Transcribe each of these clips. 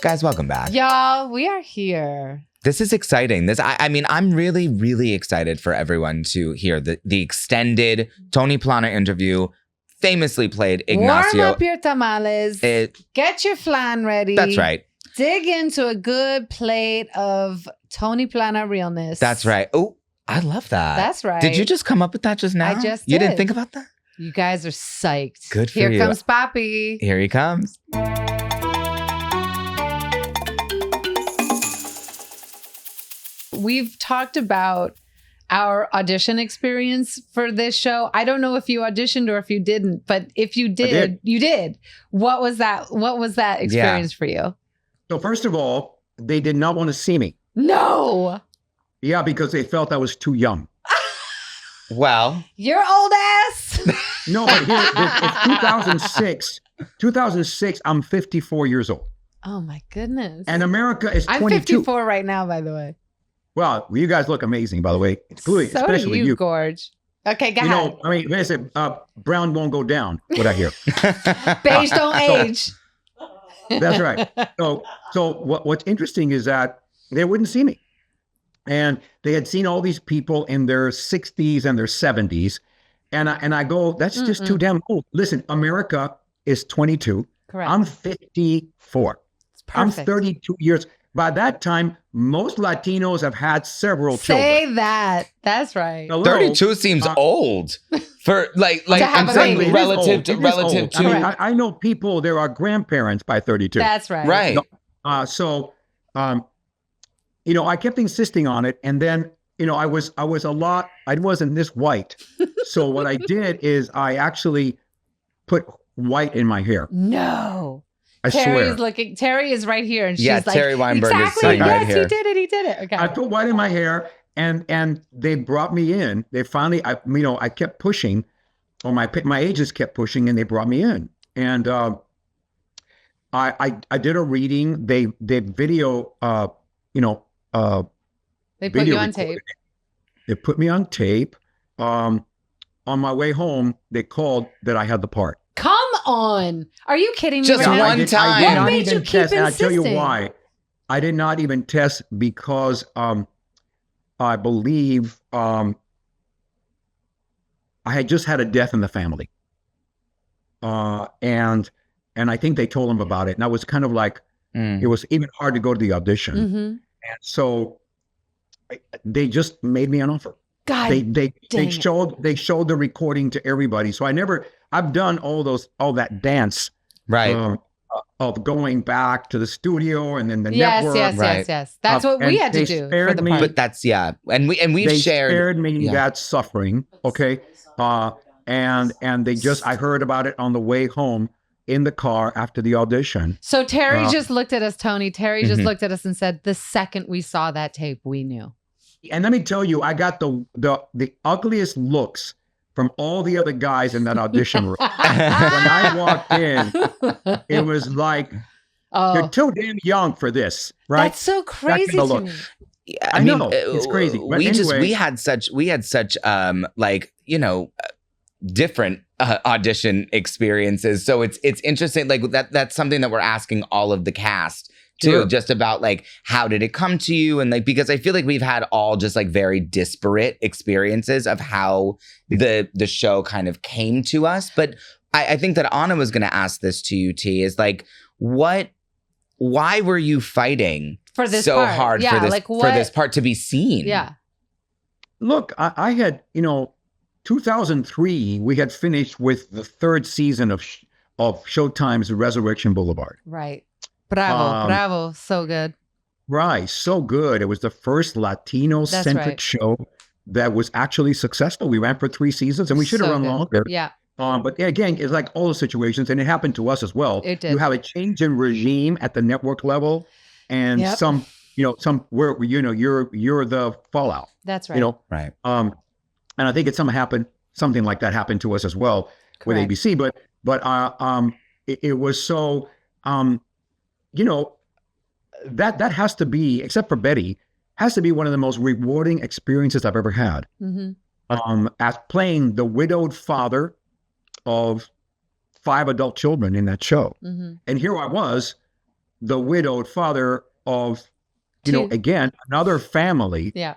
Guys, welcome back. Y'all, we are here. This is exciting. I mean, I'm really, really excited for everyone to hear the extended Tony Plana interview. Famously played Ignacio. Warm up your tamales. Get your flan ready. That's right. Dig into a good plate of Tony Plana realness. That's right. Oh, I love that. That's right. Did you just come up with that just now? I just did. You didn't think about that? You guys are psyched. Good for you. Here comes Papi. Here he comes. We've talked about our audition experience for this show. I don't know if you auditioned or if you didn't, but if you did, you did. What was that? What was that experience for you? So first of all, they did not want to see me. No. Yeah, because they felt I was too young. Well, your old ass. No, but here, it's 2006. 2006, I'm 54 years old. Oh my goodness. And America is 22. I'm 54 right now, by the way. Well, you guys look amazing, by the way. Especially you, Gorge. Okay, go ahead. Know, I mean, listen, brown won't go down, what I hear. Beige don't age. That's right. So what's interesting is that they wouldn't see me. And they had seen all these people in their 60s and their 70s. And I go, that's just too damn old. Listen, America is 22. Correct. I'm 54. I'm 32 years. By that time, most Latinos have had several children. Say that. That's right. Hello? 32 seems old for like I'm saying relative to. I mean, I know people, there are grandparents by 32. That's right. Right. I kept insisting on it. And then, I wasn't this white. So what I did is I actually put white in my hair. No. I swear. Terry is right here. And she's like, Terry Weinberg exactly, is sitting right here. Yes, he did it. Okay. I put white in my hair and they brought me in. They finally, I kept pushing, or my agents kept pushing, and they brought me in. And I did a reading. They did video, they put you on tape. They put me on tape. On my way home, they called that I had the part. Come on. Are you kidding me? Just right one now? time. What made you keep insisting? And I'll tell you why. I did not even test because I believe I had just had a death in the family. And I think they told them about it. And I was kind of like, it was even hard to go to the audition. Mm-hmm. And so they just made me an offer. God, they showed the recording to everybody. So I've done all that dance, right, of going back to the studio and then the network. Yes. That's what we had to do for the part. But that's and we've shared. They spared me that suffering. Okay, and they I heard about it on the way home in the car after the audition. So Terry just looked at us, Tony. Terry just looked at us and said, "The second we saw that tape, we knew." And let me tell you, I got the ugliest looks from all the other guys in that audition room. When I walked in, it was like, you're too damn young for this, right? That's so crazy to me. Yeah, I know, it's crazy. But we had such different audition experiences. So it's interesting. Like that's something that we're asking all of the cast too, just about like, how did it come to you? And like, because I feel like we've had all just like very disparate experiences of how the show kind of came to us. But I think that Anna was going to ask this to you, T, is like, why were you fighting for this so part? hard for this part to be seen? Yeah. Look, I had, 2003, we had finished with the third season of Showtime's Resurrection Boulevard. Right. Bravo. So good. Right. So good. It was the first Latino-centric show that was actually successful. We ran for 3 seasons and we should have run longer. Yeah. But again, it's like all the situations, and it happened to us as well. It did. You have a change in regime at the network level, and some where you're the fallout. That's right. Right. And I think it's something like that happened to us as well with ABC. But it was so that has to be, except for Betty, has to be one of the most rewarding experiences I've ever had. Mm-hmm. As playing the widowed father of 5 adult children in that show. Mm-hmm. And here I was, the widowed father of, again, another family. Yeah.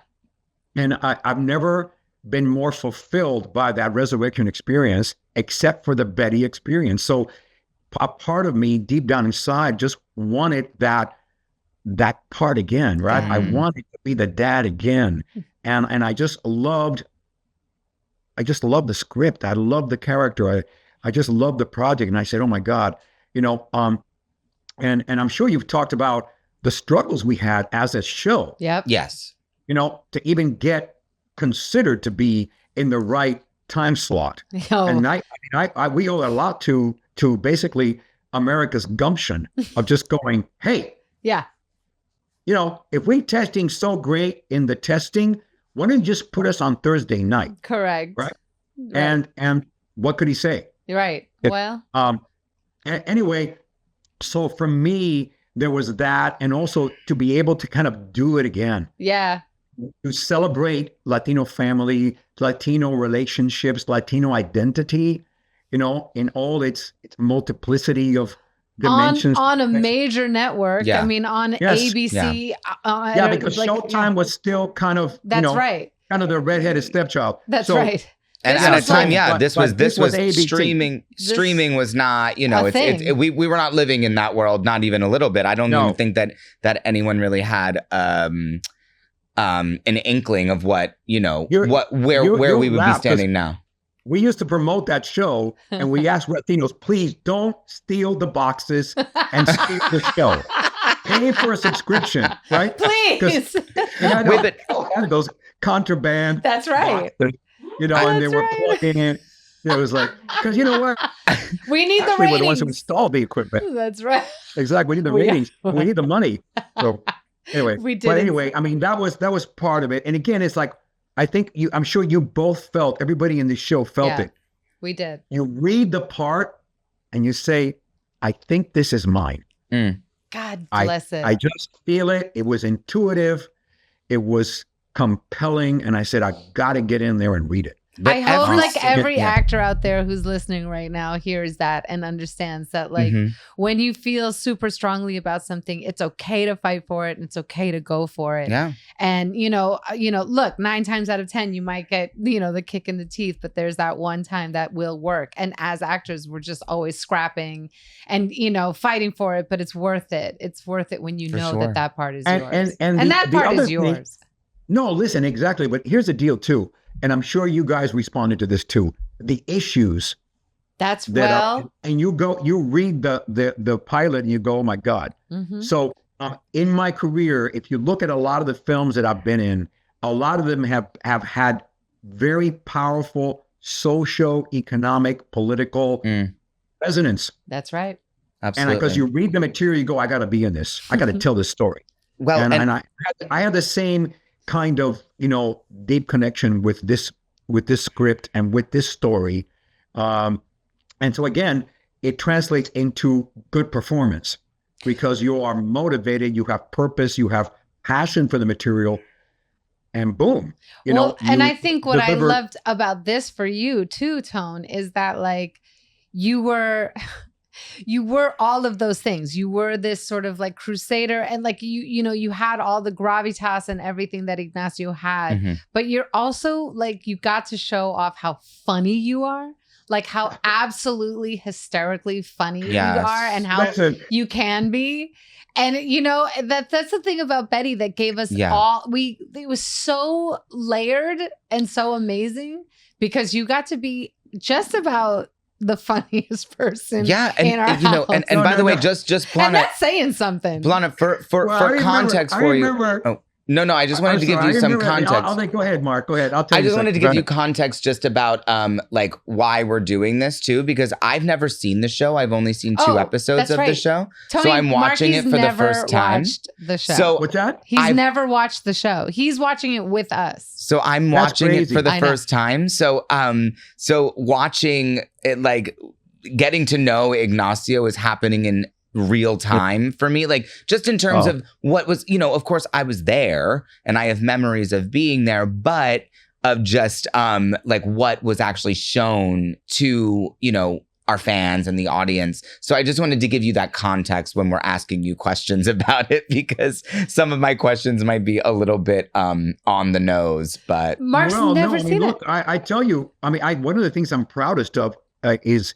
And I've never been more fulfilled by that resurrection experience, except for the Betty experience. So a part of me deep down inside just wanted that part again, right? I wanted to be the dad again. And I just loved the script. I loved the character. I just loved the project. And I said, oh my God, and I'm sure you've talked about the struggles we had as a show. Yep. Yes. To even get considered to be in the right time slot. Oh. And we owe a lot to basically America's gumption of just going, hey, yeah, if we're testing so great in the testing, why don't you just put us on Thursday night? Correct. Right. And what could he say? Right. Well. Anyway, so for me, there was that, and also to be able to kind of do it again. Yeah. To celebrate Latino family, Latino relationships, Latino identity, in all its multiplicity of dimensions. On a major network. Yeah. I mean, on ABC. Yeah, because Showtime was still kind of, that's right. kind of the redheaded stepchild. That's right. And at a time, this was ABC. streaming was not, we were not living in that world, not even a little bit. I don't even think that anyone really had an inkling of what, where we would be standing now. We used to promote that show, and we asked Latinos, please don't steal the boxes and steal the show. Pay for a subscription, right? Please. Had those contraband. That's right. Boxes, and they were plugging in. It was like, because you know what? We need the ratings. We're the ones who installed the equipment. That's right. Exactly. We need the ratings. We need the money. So anyway, we did. But anyway, I mean, that was part of it. And again, it's like, I'm sure you both felt, everybody in the show felt it. We did. You read the part and you say, I think this is mine. God bless it. I just feel it. It was intuitive. It was compelling. And I said, I got to get in there and read it. But I hope every actor out there who's listening right now hears that and understands that when you feel super strongly about something, it's okay to fight for it and it's okay to go for it. Yeah. And look, 9 times out of 10 you might get the kick in the teeth, but there's that one time that will work. And as actors, we're just always scrapping and fighting for it, but it's worth it. It's worth it when you know that part is yours. And that part is yours. No, listen, exactly. But here's the deal too. And I'm sure you guys responded to this too. The issues. And you read the pilot and you go, oh my God. Mm-hmm. So in my career, if you look at a lot of the films that I've been in, a lot of them have had very powerful socio-economic, political resonance. That's right. Absolutely. And because you read the material, you go, I got to be in this. I got to tell this story. Well, and I had the same kind of deep connection with this script and with this story, and so again, it translates into good performance because you are motivated, you have purpose, you have passion for the material, and boom, and I think what I loved about this for you too, Tone, is that you were all of those things. You were this sort of crusader, and you had all the gravitas and everything that Ignacio had, but you're also you got to show off how funny you are, how absolutely hysterically funny you are and how you can be. And that's the thing about Betty that gave us it was so layered and so amazing because you got to be just about the funniest person in our house. And by the way, just Plana, and that's saying something. Plana, for context for you. No, I just wanted to give you some context. Go ahead, Mark. Go ahead. I'll tell you. I just wanted to give you context just about why we're doing this too, because I've never seen the show. I've only seen 2 episodes of the show. Tony, so I'm watching it for the first time. The show. So what's that? He's never watched the show. He's watching it with us. So I'm watching it for the first time. So watching it, getting to know Ignacio is happening in real time for me, just in terms of what was, of course I was there and I have memories of being there, but of just what was actually shown to our fans and the audience. So I just wanted to give you that context when we're asking you questions about it, because some of my questions might be a little bit on the nose, but Mark's never seen it. I tell you, one of the things I'm proudest of is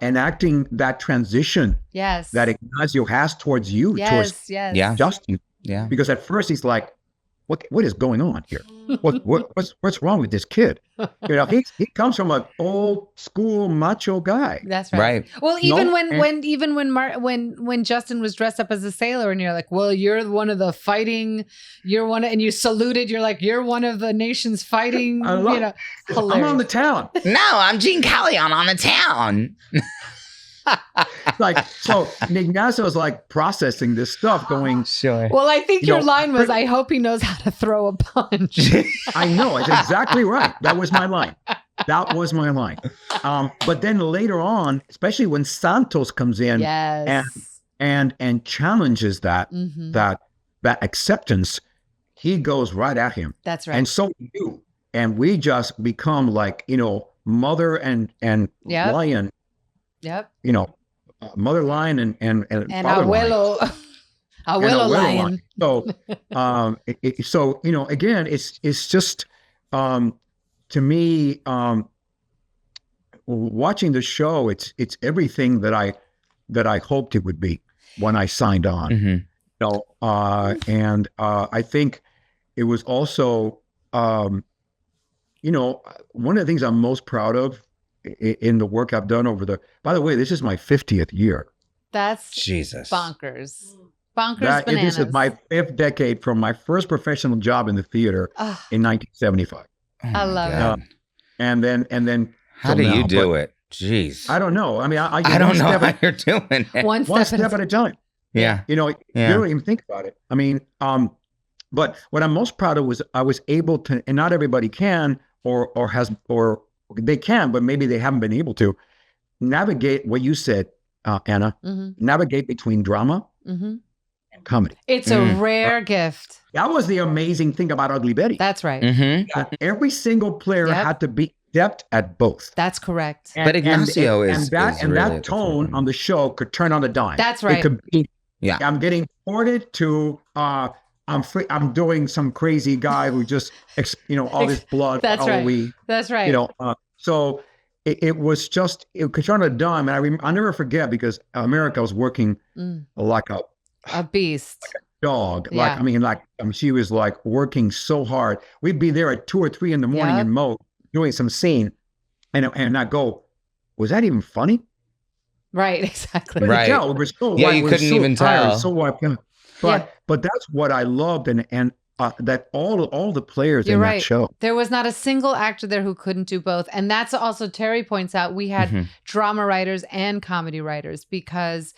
enacting that transition that Ignacio has towards you, towards Justin. Yeah. Because at first he's like, what is going on here? What's wrong with this kid? You know, he comes from an old school macho guy. That's right. Well, even when Justin was dressed up as a sailor, and you're like, well, you're one of the fighting, and you saluted, you're like, you're one of the nation's fighting. I'm on the town. No, I'm Gene Kelly. I'm on the town. Like, so Ignacio is like processing this stuff going, sure. Well, I think your line was, I hope he knows how to throw a punch. I know, it's exactly right. That was my line. But then later on, especially when Santos comes in and challenges that acceptance, he goes right at him. That's right. And so do you. And we just become like, mother and lion. Yep. Mother lion and father abuelo, lion. abuelo lion. So, again, it's just, to me, watching the show, it's everything that I hoped it would be when I signed on. Mm-hmm. And I think it was also, one of the things I'm most proud of in the work I've done by the way, this is my 50th year. That's Jesus. Bonkers bananas. This is my 5th decade from my first professional job in the theater in 1975. I love it. And then how do you do it? Jeez. I don't know. I don't know how you're doing it. One step at a time. Yeah. You don't even think about it. But what I'm most proud of was I was able to, and not everybody can or they can, but maybe they haven't been able to navigate what you said, Anna, navigate between drama and comedy. It's a rare gift. That was the amazing thing about Ugly Betty. That's right. Mm-hmm. Every single player had to be adept at both. That's correct. But Ignacio is that tone on the show could turn on a dime. That's right. It could be, I'm getting ported to, I'm doing some crazy guy who just, all this blood. That's right. That's right. So it was just, it could turn on a dime. And I'll never forget, because America was working like a beast. Like a dog. Yeah. She was like working so hard. We'd be there at 2 or 3 in the morning in Mo doing some scene. And I go, was that even funny? Right, exactly. Right. Tell. It was so you couldn't even tell. But that's what I loved, and that all the players in that show. There was not a single actor there who couldn't do both. And that's also, Terry points out, we had drama writers and comedy writers, because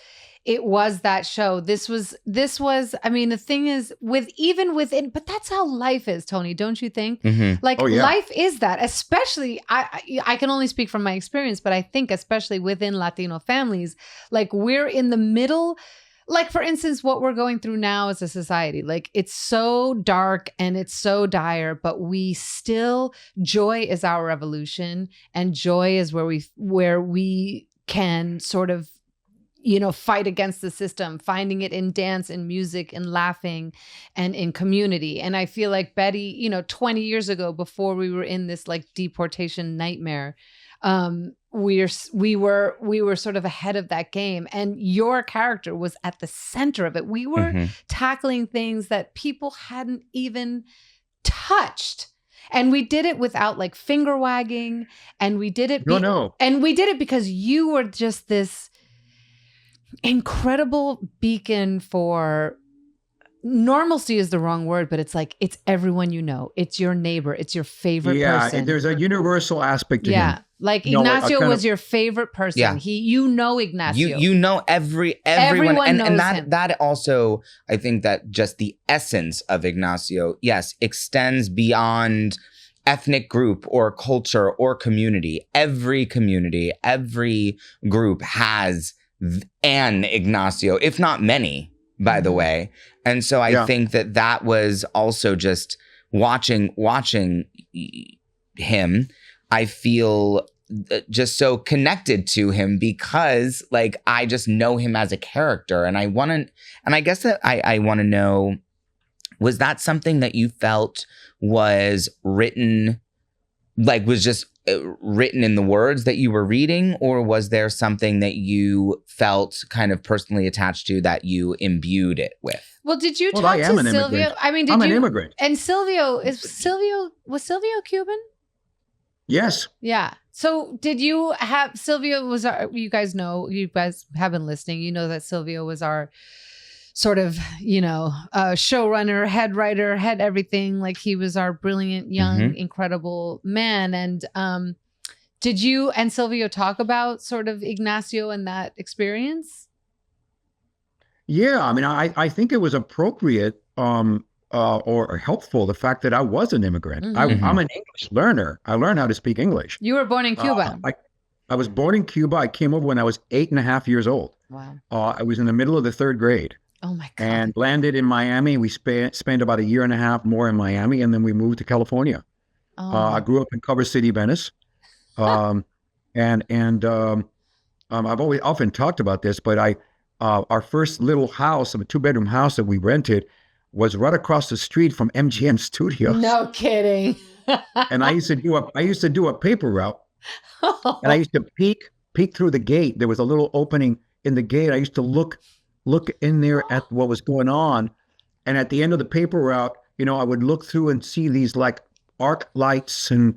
it was that show. This was, the thing is, but that's how life is, Tony, don't you think? Mm-hmm. Life is that, especially, I can only speak from my experience, but I think especially within Latino families, like we're in the middle. Like, for instance, what we're going through now as a society, like it's so dark and it's so dire, but joy is our revolution, and joy is where we can sort of, fight against the system, finding it in dance and music and laughing and in community. And I feel like Betty, 20 years ago, before we were in this like deportation nightmare, we were sort of ahead of that game, and your character was at the center of it. We were tackling things that people hadn't even touched, and we did it without like finger wagging, and we did it and we did it because you were just this incredible beacon for normalcy. Is the wrong word, but it's like, it's everyone it's your neighbor, it's your favorite person. Yeah, there's a universal aspect to him. Like Ignacio was your favorite person. Yeah. Ignacio. You know everyone knows and him. that also, I think that just the essence of Ignacio, extends beyond ethnic group or culture or community. Every group has an Ignacio, if not many, by the way. And so I think that was also just watching him. I feel just so connected to him because like I just know him as a character, and I guess that I want to know, was that something that you felt was written, like was just written in the words that you were reading, or was there something that you felt kind of personally attached to that you imbued it with? Well, did you talk to Silvio? I mean, I'm an immigrant. And was Silvio Cuban? Yes. Yeah. So did you have, Silvio was you guys have been listening. You know that Silvio was our sort of, showrunner, head writer, head everything. Like he was our brilliant, young, incredible man. And did you and Silvio talk about sort of Ignacio and that experience? Yeah. I mean, I think it was appropriate or helpful, the fact that I was an immigrant. I'm an English learner. I learned how to speak English. You were born in Cuba. I was born in Cuba. I came over when I was 8.5 years old. Wow. I was in the middle of the 3rd grade. Oh my God. And landed in Miami. We spent about 1.5 years more in Miami, and then we moved to California. I grew up in Culver City, Venice. I've always often talked about this, but our first little house, a 2-bedroom house that we rented, was right across the street from MGM Studios. No kidding. And I used to do a paper route, and I used to peek through the gate. There was a little opening in the gate. I used to look in there at what was going on. And at the end of the paper route, I would look through and see these like arc lights and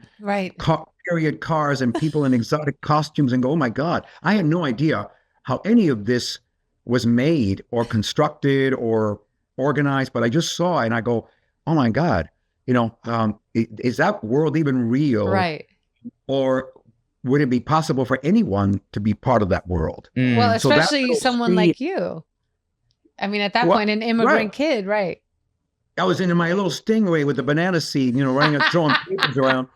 period cars and people in exotic costumes and go, oh my God, I had no idea how any of this was made or constructed or organized, but I just saw it and I go, oh my God, is that world even real? Right. Or would it be possible for anyone to be part of that world? Well, especially someone like you. I mean, at that point, an immigrant kid, right? I was in my little Stingray with the banana seed, running and throwing papers around.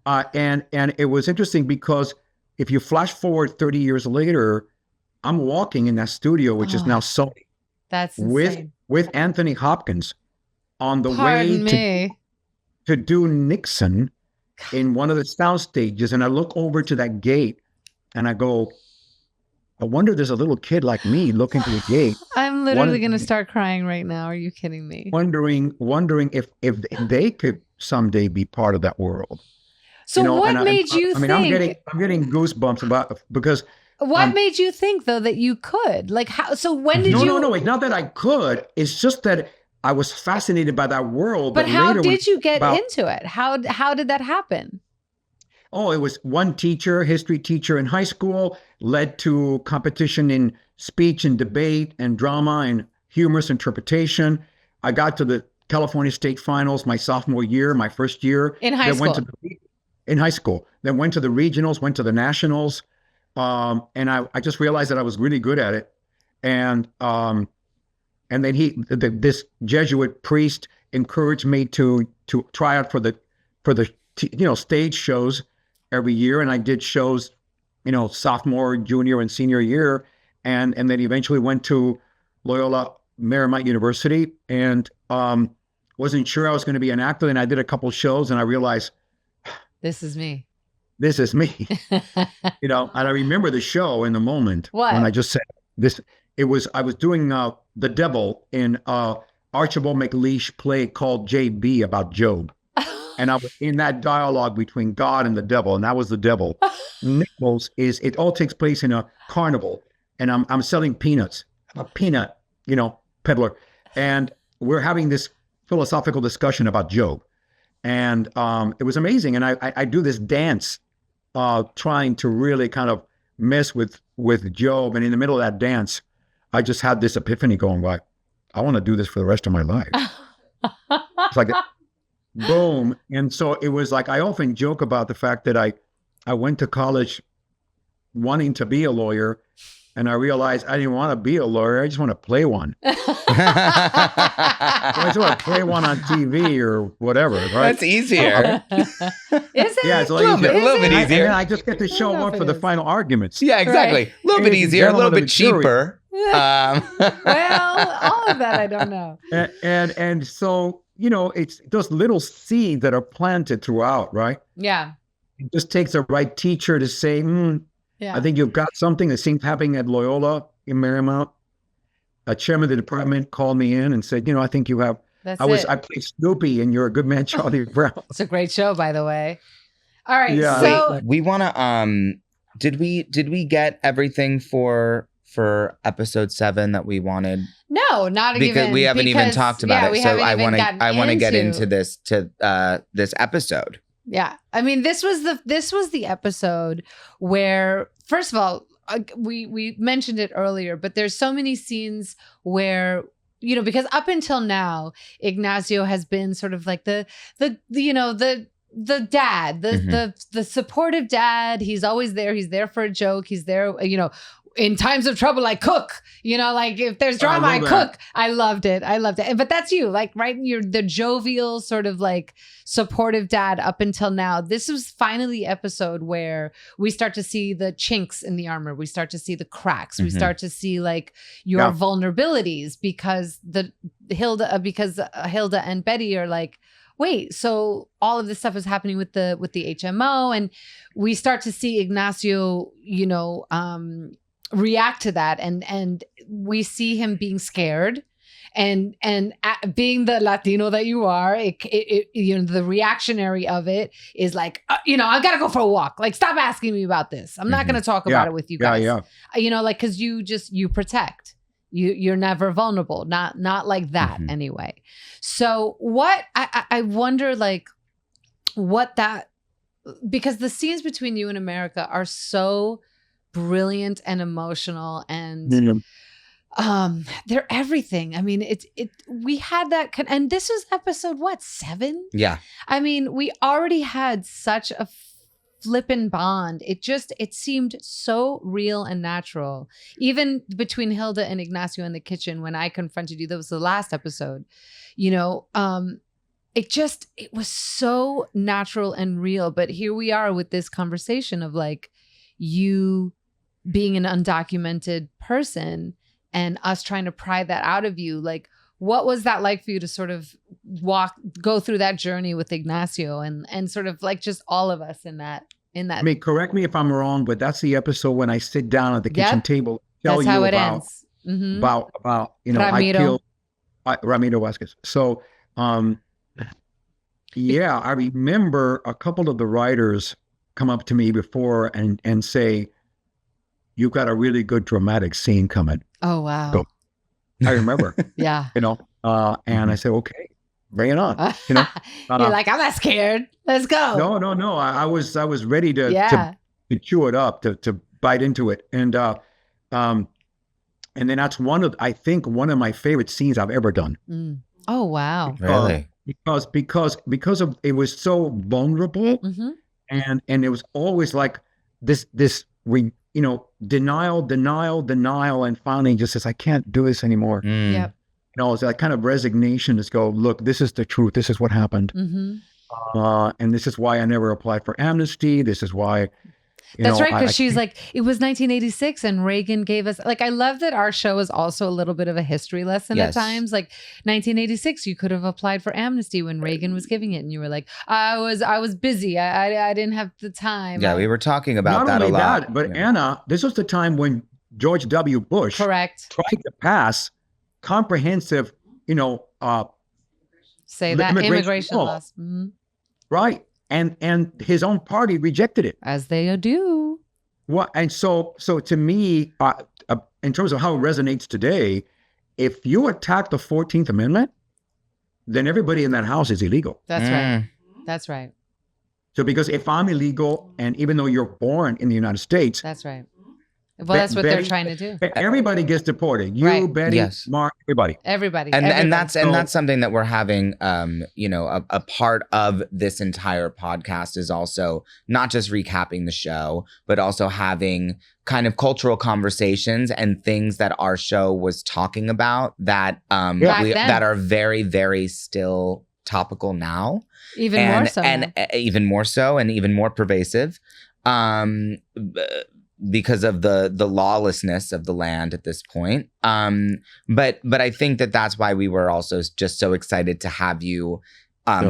And it was interesting because if you flash forward 30 years later, I'm walking in that studio, which is now Sony. That's insane. With Anthony Hopkins on the way to do Nixon in one of the sound stages. And I look over to that gate and I go, I wonder there's a little kid like me looking through the gate. I'm literally going to start crying right now. Are you kidding me? Wondering if they could someday be part of that world. So what made you think? I'm getting goosebumps because. What made you think though that you could? Like how? So when did you? No. It's not that I could. It's just that I was fascinated by that world. But how did you get into it? How did that happen? Oh, it was one teacher, history teacher in high school, led to competition in speech and debate and drama and humorous interpretation. I got to the California State Finals my sophomore year, my first year. In high school? In high school. Then went to the regionals, went to the nationals. And I just realized that I was really good at it. And then this Jesuit priest encouraged me to try out for the stage shows every year. And I did shows, sophomore, junior, and senior year. And then eventually went to Loyola Marymount University and wasn't sure I was going to be an actor. And I did a couple shows and I realized, this is me. This is me, and I remember the show in the moment when I just said this. I was doing the devil in Archibald MacLeish play called J.B. about Job. And I was in that dialogue between God and the devil, and that was the devil. Nichols it all takes place in a carnival, and I'm selling peanuts. I'm a peanut, peddler. And we're having this philosophical discussion about Job. And it was amazing. And I do this dance trying to really kind of mess with Job. And in the middle of that dance, I just had this epiphany going, like, I want to do this for the rest of my life. It's like, boom. And so it was like, I often joke about the fact that I went to college wanting to be a lawyer. And I realized I didn't want to be a lawyer. I just want to play one. I just want to play one on TV or whatever, right? That's easier. Is it? Yeah, it's a little bit easier. And I just get to show up for the final arguments. Yeah, exactly. Right. A little bit easier, a little bit cheaper. Well, all of that I don't know. And so, it's those little seeds that are planted throughout, right? Yeah. It just takes the right teacher to say, I think you've got something. That seemed happening at Loyola in Marymount. A chairman of the department called me in and said, I think you have. I played Snoopy and You're a Good Man, Charlie Brown. It's a great show, by the way. All right. Yeah. So wait, we want to, did we get everything for episode 7 that we wanted? No, not because even. We haven't even talked about it. So I want to get into this this episode. Yeah. I mean, this was the episode where, first of all, we mentioned it earlier, but there's so many scenes where, because up until now, Ignacio has been sort of like the dad, the supportive dad. He's always there. He's there for a joke. He's there, in times of trouble, I cook, like if there's drama, I cook. I loved it. But that's you, like, right? You're the jovial sort of like supportive dad up until now. This was finally the episode where we start to see the chinks in the armor. We start to see the cracks. We start to see like your vulnerabilities because Hilda and Betty are like, wait, so all of this stuff is happening with the HMO, and we start to see Ignacio, react to that, and we see him being scared, and being the Latino that you are, the reactionary of it is like, I gotta go for a walk. Like, stop asking me about this. I'm not gonna talk about it with you guys. Like, because you protect. You're never vulnerable. Not like that anyway. So what I wonder, like, what that, because the scenes between you and America are so brilliant and emotional, and they're everything. I mean, we had that, and this was episode 7? Yeah. I mean, we already had such a flippin' bond. It seemed so real and natural. Even between Hilda and Ignacio in the kitchen when I confronted you, that was the last episode. It was so natural and real. But here we are with this conversation of like you being an undocumented person and us trying to pry that out of you. Like, what was that like for you to sort of go through that journey with Ignacio and sort of like just all of us in that? I mean, correct me if I'm wrong, but that's the episode when I sit down at the kitchen table, tell that's you how it about, ends. About Ramiro. I killed Ramiro Vasquez. So, I remember a couple of the writers come up to me before and say, "You've got a really good dramatic scene coming." Oh wow! So, I remember. Yeah. And I said, "Okay, bring it on." You're like, I'm not scared. Let's go. No. I was ready to chew it up, to bite into it, and then that's one of my favorite scenes I've ever done. Oh wow! Really? Because of it was so vulnerable, and it was always like this denial, and finally just says, I can't do this anymore. Yep. It's that kind of resignation. Just go, look, this is the truth. This is what happened. And this is why I never applied for amnesty. This is why. That's right. Because she's like, it was 1986 and Reagan gave us, like, I love that our show is also a little bit of a history lesson at times. Like 1986, you could have applied for amnesty when Reagan was giving it. And you were like, I was busy. I didn't have the time. Yeah, we were talking about that a lot. Not only that, but Anna, this was the time when George W. Bush tried to pass comprehensive, immigration laws. Right. And his own party rejected it. As they do. Well, and so to me, in terms of how it resonates today, if you attack the 14th Amendment, then everybody in that house is illegal. That's right. That's right. So because if I'm illegal, and even though you're born in the United States. That's right. Well, that's what they're trying to do. Everybody gets deported. You, Betty, Mark, everybody. And that's something that we're having. A part of this entire podcast is also not just recapping the show, but also having kind of cultural conversations and things that our show was talking about that that are very, very still topical now. Even more so, and even more pervasive. Because of the lawlessness of the land at this point. But I think that's why we were also just so excited to have you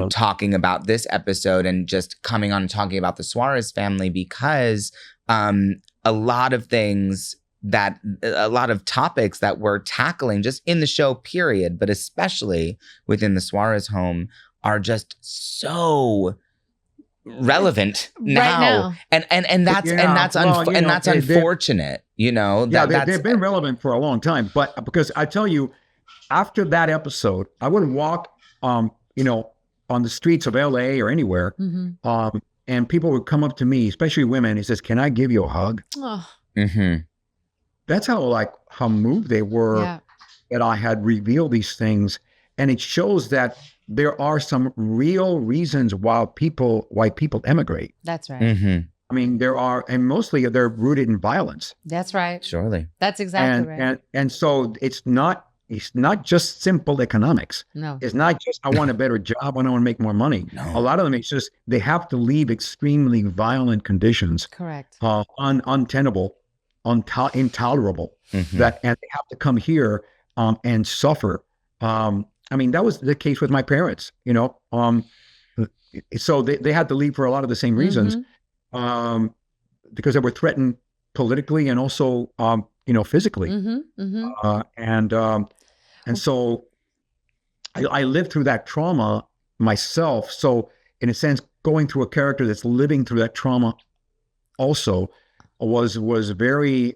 talking about this episode and just coming on and talking about the Suarez family, because a lot of topics that we're tackling just in the show, period, but especially within the Suarez home, are just so relevant now. And that's unfortunate, you know. They've been relevant for a long time, but because I tell you, after that episode, I wouldn't walk on the streets of LA or anywhere, and people would come up to me, especially women. He says, "Can I give you a hug?" Oh. That's how moved they were that I had revealed these things, and it shows that there are some real reasons why people emigrate. That's right. I mean, there are, and mostly they're rooted in violence. That's right. Surely. That's exactly right. And so it's not just simple economics. No. It's not just, I want a better job, I want to make more money. No. A lot of them, it's just, they have to leave extremely violent conditions. Correct. Untenable, intolerable, and they have to come here and suffer. I mean, that was the case with my parents, so they had to leave for a lot of the same reasons, because they were threatened politically and also, physically. And so I lived through that trauma myself. So in a sense, going through a character that's living through that trauma also was very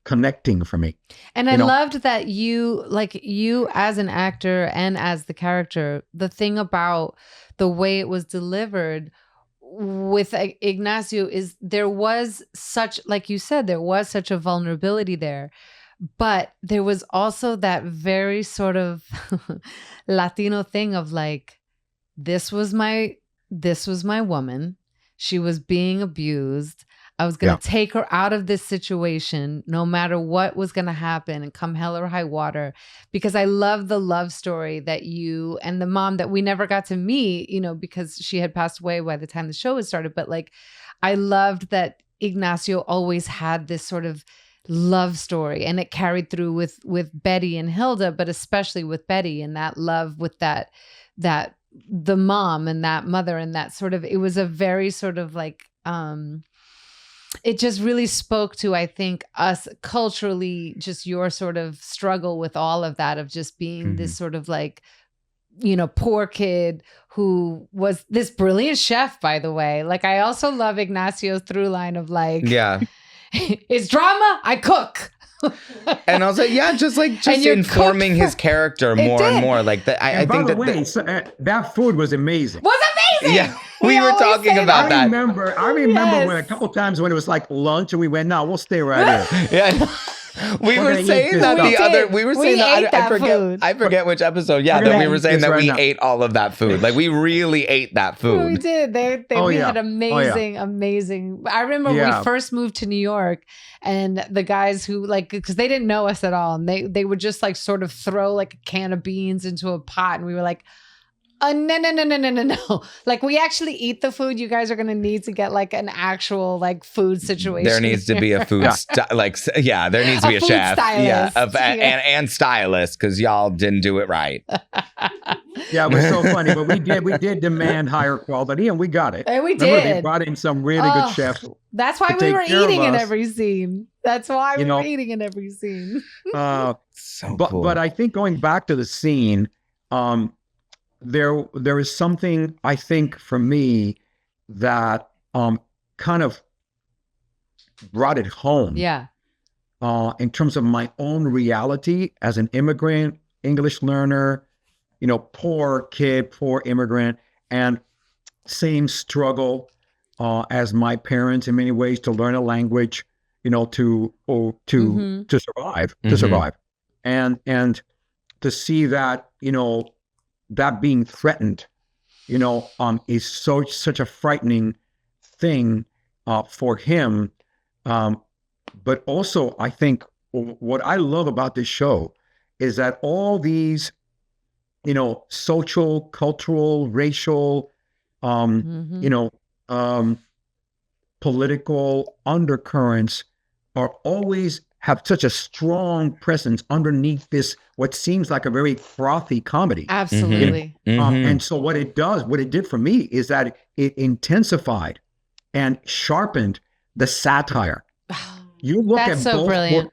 connecting for me. And I loved that you as an actor and as the character, the thing about the way it was delivered with Ignacio is there was such, like you said, there was such a vulnerability there, but there was also that very sort of Latino thing of like, this was my woman. She was being abused. I was going to take her out of this situation no matter what was going to happen and come hell or high water, because I love the love story that you and the mom that we never got to meet, because she had passed away by the time the show had started. But like, I loved that Ignacio always had this sort of love story, and it carried through with Betty and Hilda, but especially with Betty, and that love with that the mom and that mother, and that sort of, it was a very sort of like, it just really spoke to, I think, us culturally, just your sort of struggle with all of that, of just being this sort of like, poor kid who was this brilliant chef, by the way. Like, I also love Ignacio's through line of like, it's drama, I cook. And also, just informing his character more and more. Like that, I think that food was amazing. Was amazing. Yeah, we were talking about that. I remember when a couple times when it was like lunch, and we went, "No, we'll stay right here." We were saying that I forget which episode. Yeah, that we were saying that we ate all of that food. Like, we really ate that food. We did. We had amazing. I remember when we first moved to New York, and the guys who because they didn't know us at all, and they would just like sort of throw like a can of beans into a pot, and we were like, no. Like, we actually eat the food. You guys are going to need to get like an actual like food situation. There needs to be a food, there needs to be a chef. Stylist. And stylist, because y'all didn't do it right. Yeah, it was so funny, but we did demand higher quality, and we got it. And we Remember, did. They brought in some really good chefs. That's why we were eating in every scene. That's why we were eating in every scene. So cool. But I think going back to the scene, there is something, I think, for me that kind of brought it home. Yeah. In terms of my own reality as an immigrant, English learner, poor kid, poor immigrant, and same struggle as my parents in many ways to learn a language, to survive, and to see that, that being threatened, is such a frightening thing for him. But also, I think what I love about this show is that all these, social, cultural, racial, political undercurrents are always have such a strong presence underneath this, what seems like a very frothy comedy. Absolutely. And so what it did for me is that it intensified and sharpened the satire. You look That's at so both brilliant.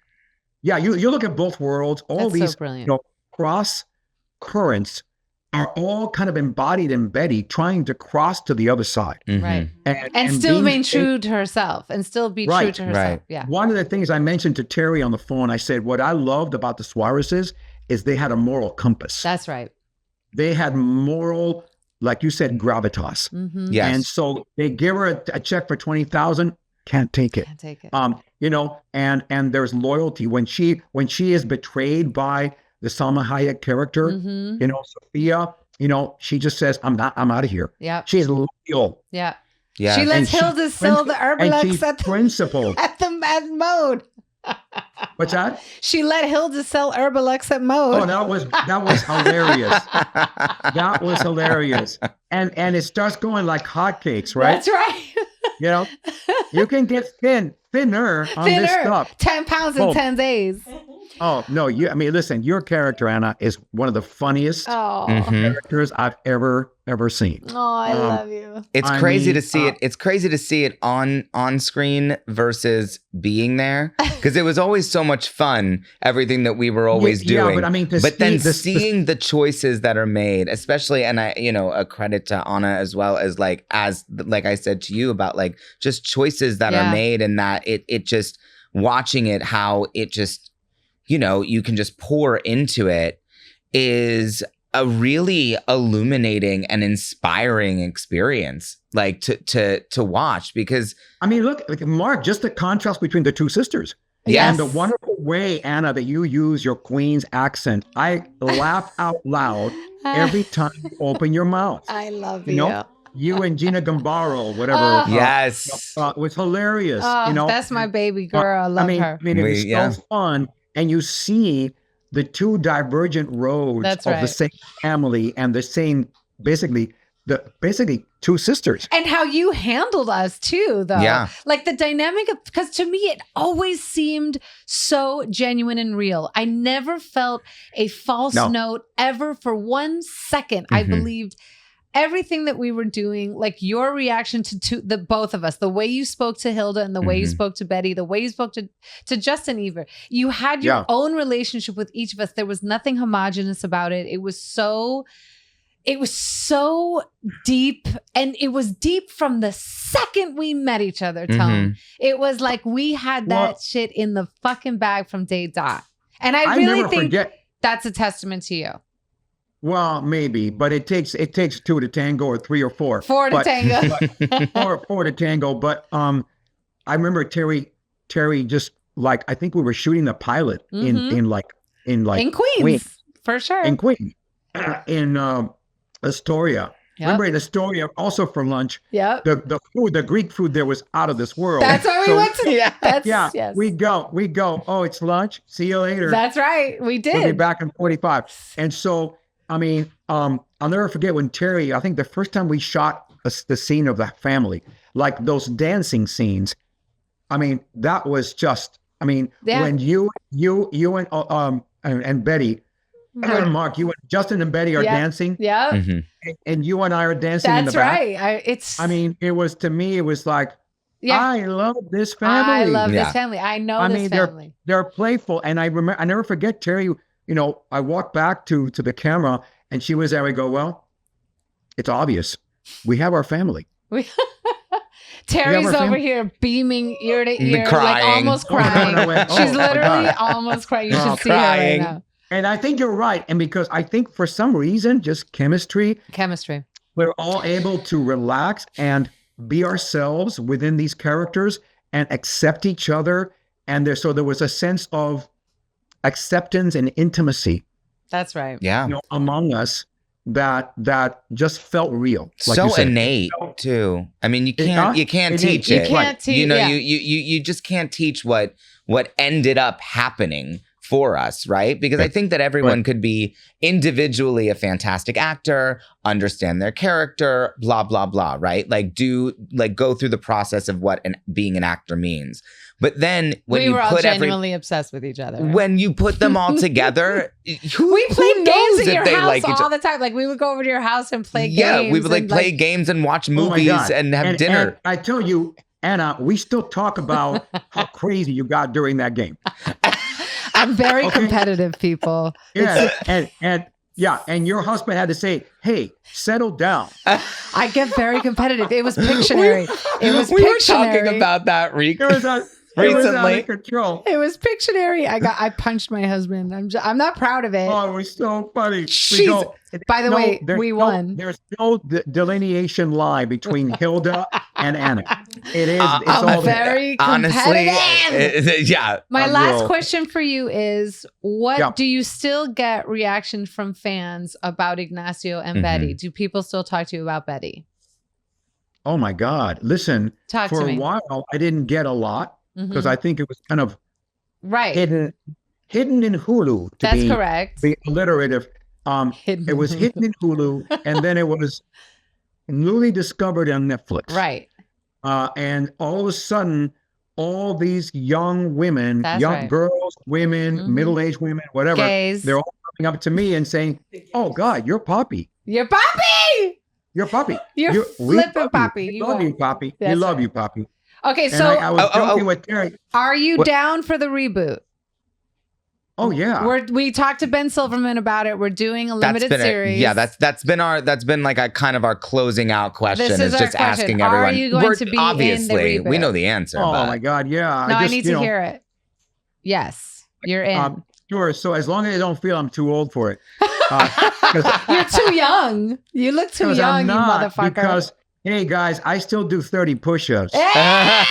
you look at both worlds, all That's so these brilliant. cross currents are all kind of embodied in Betty trying to cross to the other side. Right. And And still being remain true to herself and still be true to herself. Right. Yeah. One of the things I mentioned to Terry on the phone, I said, what I loved about the Suarezes is they had a moral compass. That's right. They had moral, like you said, gravitas. Yes. And so they give her a check for $20,000, can't take it. Can't take it. And there's loyalty when she is betrayed by the Salma Hayek character, Sophia, she just says, I'm out of here. Yeah. She's loyal. Yeah. Yeah. She lets And Hilda sell the and she's Herbalux at principled. at Mode. What's that? She let Hilda sell Herbalux at Mode. Oh, that was hilarious. That was hilarious. And it starts going like hotcakes, right? That's right. You can get thinner on this stuff. 10 pounds in 10 days. Oh, no. Listen, your character, Anna, is one of the funniest characters I've ever seen. Oh, I love you. It's crazy to see it. It's crazy to see it on screen versus being there, because it was always so much fun, everything that we were always doing. But then seeing the choices that are made, especially, and a credit to Anna as well, as like I said to you about like just choices that are made, and that it just watching it, how it just, you can just pour into it, is a really illuminating and inspiring experience, like to watch, because look, Mark, just the contrast between the two sisters. Yes. And the wonderful way, Anna, that you use your Queen's accent. I laugh out loud every time you open your mouth. I love you. You and Gina Gambaro, whatever. Yes. Was hilarious. That's my baby girl. I love her. It was so fun. And you see the two divergent roads of the same family and the same, basically two sisters. And how you handled us too, though. Yeah. Like the dynamic of, because to me, it always seemed so genuine and real. I never felt a false note ever for 1 second. I believed everything that we were doing, like your reaction to the both of us, the way you spoke to Hilda and the way you spoke to Betty, the way you spoke to Justin even. You had your own relationship with each of us. There was nothing homogenous about it. It was so deep, and it was deep from the second we met each other, Tone. It was like we had that shit in the fucking bag from day dot. And I really think that's a testament to you. Well, maybe, but it takes two to tango, or three or four. Four to tango. Four to tango. But I remember Terry just like, I think we were shooting the pilot in Queens, for sure. In Queens, in Astoria. Yep. Remember in Astoria, also for lunch. Yeah. The food, the Greek food there was out of this world. That's why we went to. Yes. We go. Oh, it's lunch. See you later. That's right. We did. We'll be back in 45. And so, I'll never forget when Terry, I think the first time we shot the scene of the family, like those dancing scenes. That was just, when you and Betty, Mark, you and Justin and Betty are dancing. Yeah. And you and I are dancing in the back. That's right. It was, to me, it was like, I love this family. I love this family. I know this family. They're playful. And I never forget Terry, I walked back to the camera and she was there. We go, well, it's obvious. We have our family. Terry's over here beaming ear to ear, crying. like almost crying. She's literally almost crying. You should see her right now. And I think you're right. And because I think for some reason, just chemistry, we're all able to relax and be ourselves within these characters and accept each other. And there was a sense of acceptance and intimacy. That's right. Yeah. Among us that just felt real. Like so innate too. You can't teach it. You can't teach. You just can't teach what ended up happening for us, right? Because I think that everyone could be individually a fantastic actor, understand their character, blah, blah, blah, right? Like go through the process of what being an actor means. But then when we were all genuinely obsessed with each other. When you put them all together, we played games in your house all the time. Like we would go over to your house and play games. Yeah, we would play games and watch movies and have dinner. And I tell you, Anna, we still talk about how crazy you got during that game. I'm very competitive, people. Yeah, and your husband had to say, "Hey, settle down." I get very competitive. It was Pictionary. We were talking about that recently. It was out of control. It was Pictionary. I punched my husband. I'm not proud of it. Oh, it was so funny. By the way, we won. There's no delineation line between Hilda and Anna. It is. It's all very competitive. Honestly, yeah. My last question for you is: what do you still get reaction from fans about Ignacio and Betty? Do people still talk to you about Betty? Oh my God! Listen, for a while I didn't get a lot because I think it was kind of hidden in Hulu. That's correct. Be alliterative. It was hidden in Hulu, and then it was newly discovered on Netflix. Right. And all of a sudden, all these young women, girls, women, middle-aged women, whatever, gays, they're all coming up to me and saying, "Oh God, you're Poppy. You're Poppy. You're Poppy. You're flipping Poppy. We love you, Poppy. We love you, Poppy." Okay, and so I was joking with Terry. Are you down for the reboot? Oh yeah, we talked to Ben Silverman about it. We're doing a limited series. That's been like a kind of our closing out question. This is just question. asking everyone. Are you going to be obviously in the reboot? We know the answer. Oh my God, yeah. No, I need to hear it. Yes, you're in. Sure. So as long as I don't feel I'm too old for it. You're too young. You look too young, you motherfucker. Because hey guys, I still do 30 push-ups. Hey!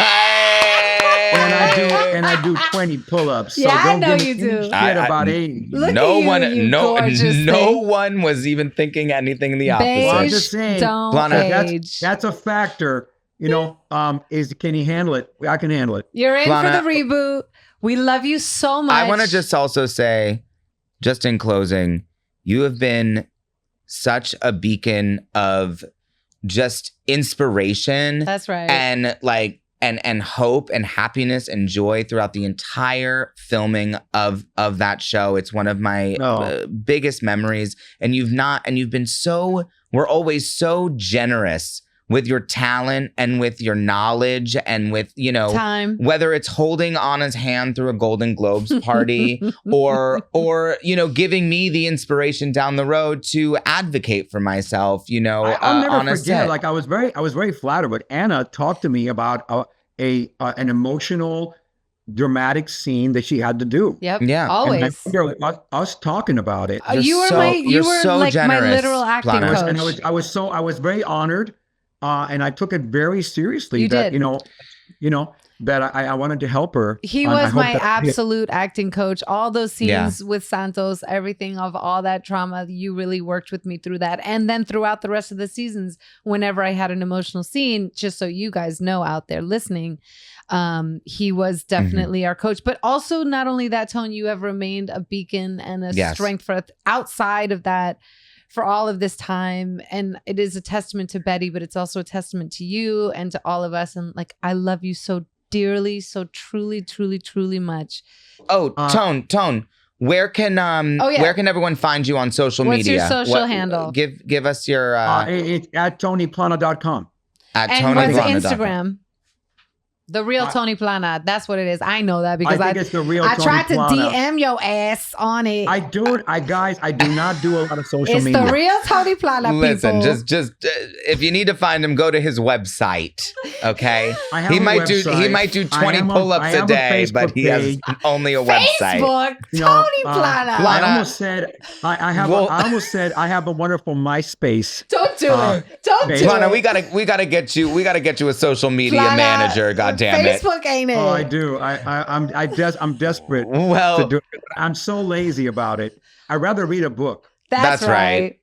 And I do 20 pull-ups. So I know give you me do. Shit about age. No one was even thinking anything the opposite. Beige, I'm just saying, that's a factor. You know, can you handle it? I can handle it. You're in for the reboot. We love you so much. I want to just also say, just in closing, you have been such a beacon of just inspiration. That's right. And and hope and happiness and joy throughout the entire filming of that show. It's one of my biggest memories. And we're always so generous with your talent and with your knowledge and with, time, whether it's holding Anna's hand through a Golden Globes party or giving me the inspiration down the road to advocate for myself, I'll never forget. Set. Like I was very flattered, but Anna talked to me about an emotional, dramatic scene that she had to do. Yep. Yeah. Always. And I remember us talking about it. You were so like generous, my literal acting Plana. coach. And I was very honored. And I took it very seriously. You did. That I wanted to help her. He was my absolute acting coach. All those scenes with Santos, everything of all that trauma, you really worked with me through that. And then throughout the rest of the seasons, whenever I had an emotional scene, just so you guys know out there listening, he was definitely our coach. But also not only that, Tone, you have remained a beacon and a strength for outside of that for all of this time. And it is a testament to Betty, but it's also a testament to you and to all of us. And I love you so dearly, so truly, truly, truly much. Oh, Tone, where can everyone find you on social media? What's your social handle? Give us your it's at tonyplana.com. And what's Instagram? The real Tony Plana. That's what it is. I know that because I think it's the real I Tony tried to Plana. DM your ass on it. I do not do a lot of social it's media. It's the real Tony Plana. Listen, people. just if you need to find him, go to his website. Okay, he might do 20 pull-ups a day, but he has only a website. Facebook, Tony Plana. I almost said I have a wonderful MySpace. Don't do it. Don't do Plana, it. we gotta get you a social media manager. God damn it. Facebook ain't it? Oh, I do. I'm desperate. Well, to do it. I'm so lazy about it. I'd rather read a book. That's right.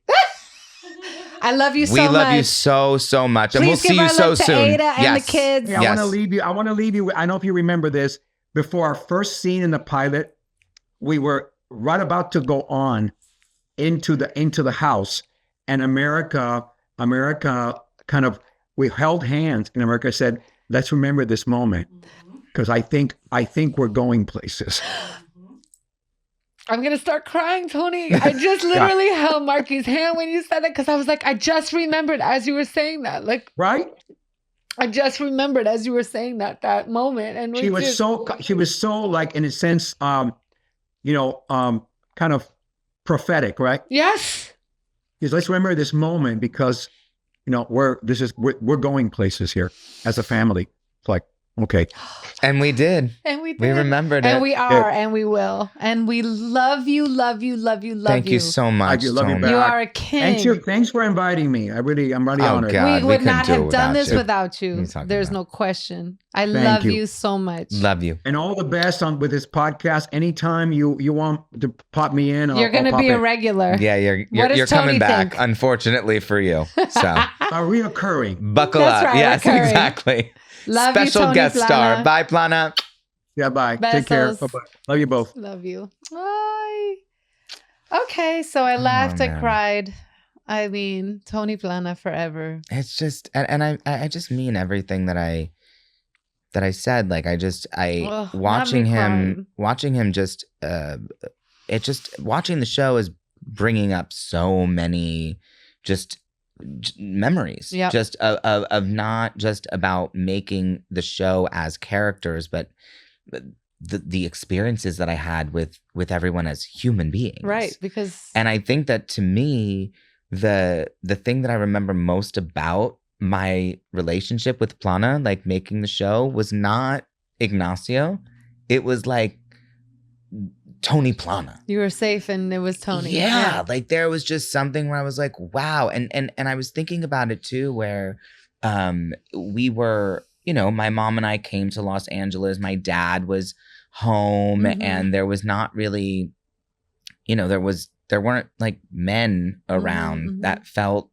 I love you so much. We love you so much, and we'll see you so soon. Ada and the kids. Yeah, I want to leave you. I don't know if you remember this. Before our first scene in the pilot, we were right about to go on into the house, and America kind of, we held hands, and America said, let's remember this moment, because I think we're going places. I'm going to start crying, Tony. I just literally held Marky's hand when you said that, because I was like, I just remembered as you were saying that. Like, right? I just remembered as you were saying that moment. And she was so like, in a sense, kind of prophetic, right? Yes. Because let's remember this moment, because, we're going places here as a family. It's like, okay. And we did. We remembered it. And we are, and we will. And we love you, love you, love you, love you. Thank you so much. Love you back. You are a king. Thanks for inviting me. I'm really honored. God, we would not have done this you. without you. There's no question. I Thank love you. you so much. Love you. And all the best with this podcast. Anytime you want to pop me in, you're going to be a regular. Yeah, you're coming back, unfortunately for you. So a reoccurring. Buckle up. Right, yes, recurring. Exactly. Love Special you, Tony guest Plana. star. Bye, Plana. Yeah, bye. Besos. Take care. Bye-bye. Love you both. Love you. Bye. Okay, so I laughed, I cried. I mean, Tony Plana forever. It's just, and I just mean everything that I said. Like watching him just, watching the show is bringing up so many just memories, just of not just about making the show as characters, but the experiences that I had with everyone as human beings. Right, because... And I think that to me, the thing that I remember most about my relationship with Plana, like making the show, was not Ignacio. It was like Tony Plana. You were safe and it was Tony. Yeah, like there was just something where I was like, wow. And I was thinking about it too, where we were, my mom and I came to Los Angeles. My dad was home, and there was not really, there weren't like men around that felt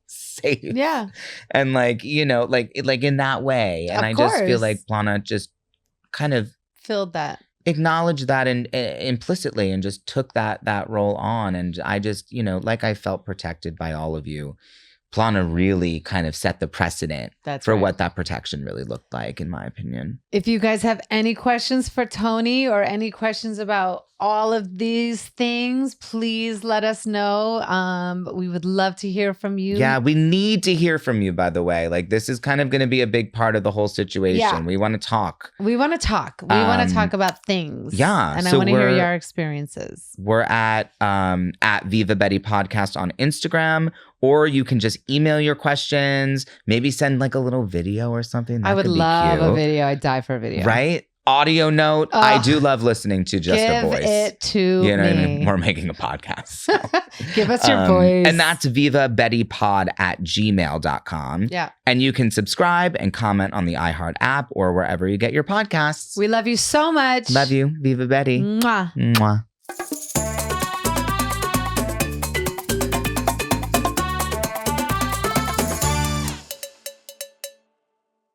safe. Yeah. And like, like in that way. And I just feel like Plana just kind of filled that. Acknowledged that implicitly and just took that role on. And I just, like I felt protected by all of you. Plana really kind of set the precedent for what that protection really looked like, in my opinion. If you guys have any questions for Tony or any questions about all of these things, please let us know. We would love to hear from you. Yeah, we need to hear from you, by the way. Like, this is kind of going to be a big part of the whole situation. Yeah. We want to talk. We want to talk. We want to talk about things. Yeah. And I want to hear your experiences. We're at Viva Betty Podcast on Instagram, or you can just email your questions, maybe send like a little video or something. I would love a video. I'd die for a video. Right? Audio note. I do love listening to just a voice. Give it to me. What I mean? We're making a podcast. So. Give us your voice. And that's vivabettypod@gmail.com. Yeah. And you can subscribe and comment on the iHeart app or wherever you get your podcasts. We love you so much. Love you. Viva Betty. Mwah. Mwah.